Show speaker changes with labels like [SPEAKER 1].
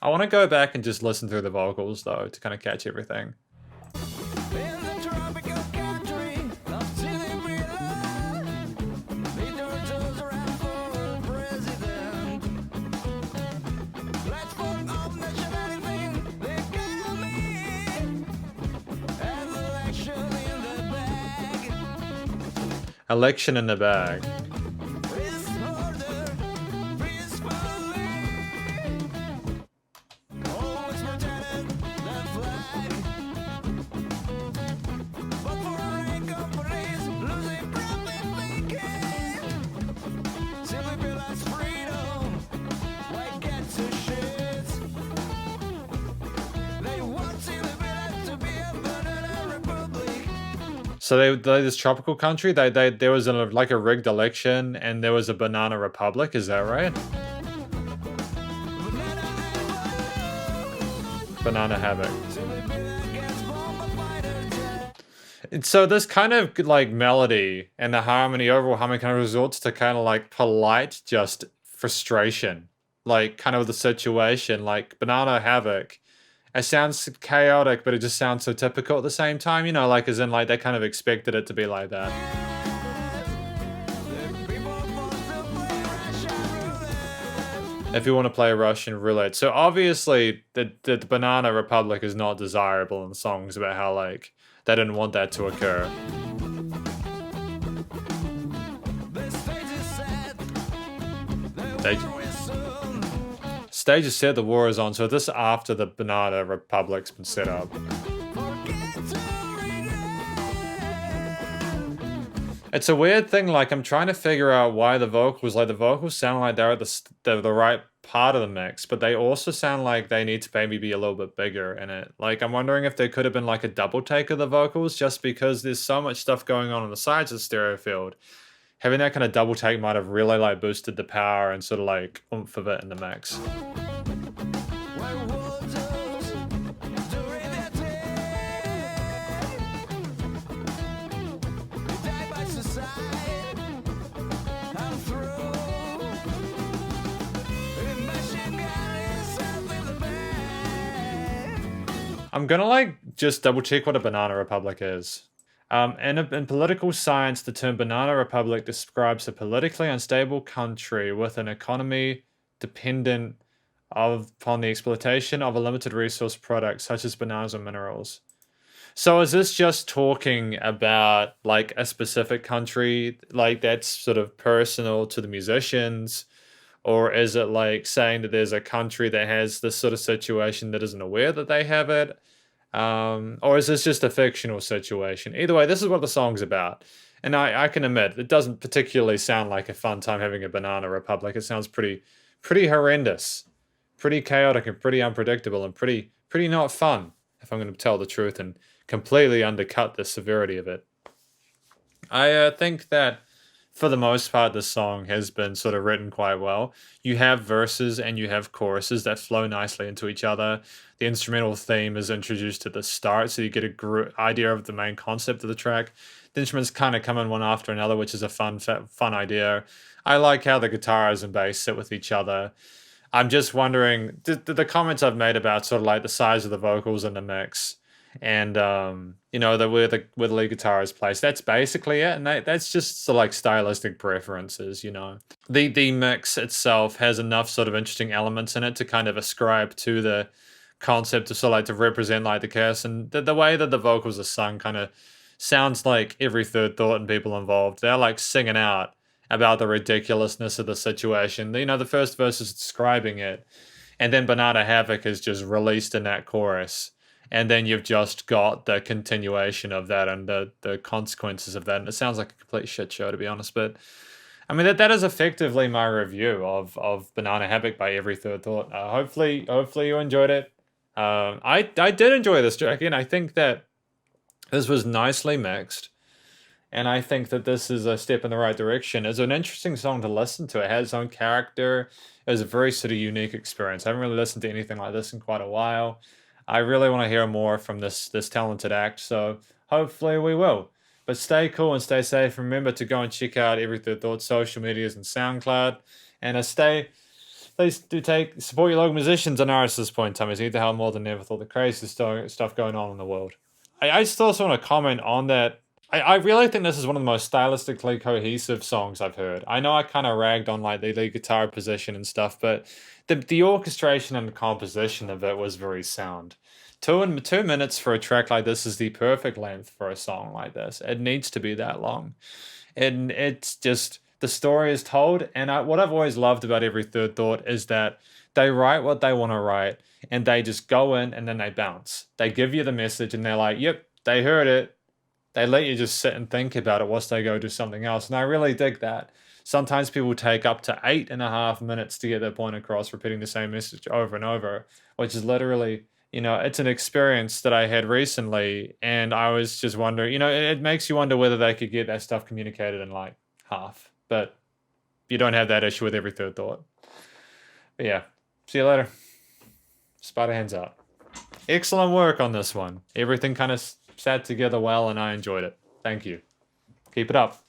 [SPEAKER 1] I want to go back and just listen through the vocals though to kind of catch everything. Election in the bag. So this tropical country, there was like a rigged election and there was a banana republic. Is that right? Banana havoc. And so this kind of like melody and the harmony, overall harmony, kind of resorts to kind of like polite, just frustration, like kind of the situation, like banana havoc. It sounds chaotic, but it just sounds so typical at the same time, you know, like as in like they kind of expected it to be like that. If you want to play Russian roulette. So obviously the Banana Republic is not desirable in songs about how like they didn't want that to occur. Stage is set, the war is on, so this is after the Banana Republic's been set up. It's a weird thing, like, I'm trying to figure out why the vocals sound like they're at the right part of the mix, but they also sound like they need to maybe be a little bit bigger in it. Like, I'm wondering if there could have been, like, a double take of the vocals, just because there's so much stuff going on the sides of the stereo field. Having that kind of double take might have really, like, boosted the power and sort of, like, oomph of it in the mix. I'm gonna like just double check what a banana republic is. In political science, the term banana republic describes a politically unstable country with an economy dependent upon the exploitation of a limited resource product, such as bananas or minerals. So is this just talking about like a specific country, like that's sort of personal to the musicians? Or is it like saying that there's a country that has this sort of situation that isn't aware that they have it? Or is this just a fictional situation? Either way, this is what the song's about. And I can admit, it doesn't particularly sound like a fun time having a banana republic. It sounds pretty horrendous, pretty chaotic and pretty unpredictable and pretty not fun, if I'm going to tell the truth, and completely undercut the severity of it. I think that for the most part, the song has been sort of written quite well. You have verses and you have choruses that flow nicely into each other. The instrumental theme is introduced at the start, so you get a idea of the main concept of the track. The instruments kind of come in one after another, which is a fun idea. I like how the guitars and bass sit with each other. I'm just wondering, the comments I've made about sort of like the size of the vocals in the mix, and you know, where the lead guitar is placed. That's basically it, and that's just sort of like stylistic preferences, you know. The mix itself has enough sort of interesting elements in it to kind of ascribe to the concept of sort of like to represent like the chaos, and the way that the vocals are sung kind of sounds like Every Third Thought and people involved. They're like singing out about the ridiculousness of the situation. You know, the first verse is describing it, and then Banana Havoc is just released in that chorus. And then you've just got the continuation of that and the consequences of that. And it sounds like a complete shit show, to be honest. But I mean, that is effectively my review of Banana Havoc by Every Third Thought. Hopefully you enjoyed it. I did enjoy this track, and I think that this was nicely mixed. And I think that this is a step in the right direction. It's an interesting song to listen to. It has its own character. It was a very sort of unique experience. I haven't really listened to anything like this in quite a while. I really want to hear more from this talented act, so hopefully we will. But stay cool and stay safe. Remember to go and check out Every Third Thought social medias and SoundCloud, and stay Please do support your local musicians on ours at this point in time. It's need to help more than ever with all the crazy stuff going on in the world. I just also want to comment on that. I really think this is one of the most stylistically cohesive songs I've heard. I know I kind of ragged on like the lead guitar position and stuff, but the orchestration and the composition of it was very sound. 2 minutes for a track like this is the perfect length for a song like this. It needs to be that long, and it's just the story is told. And what I've always loved about Every Third Thought is that they write what they want to write, and they just go in and then they bounce. They give you the message, and they're like, "Yep, they heard it." They let you just sit and think about it whilst they go do something else. And I really dig that. Sometimes people take up to 8.5 minutes to get their point across, repeating the same message over and over, which is literally, it's an experience that I had recently. And I was just wondering, it makes you wonder whether they could get that stuff communicated in like half. But you don't have that issue with Every Third Thought. But yeah, see you later. Spider hands out. Excellent work on this one. Everything kind of sat together well, and I enjoyed it. Thank you. Keep it up.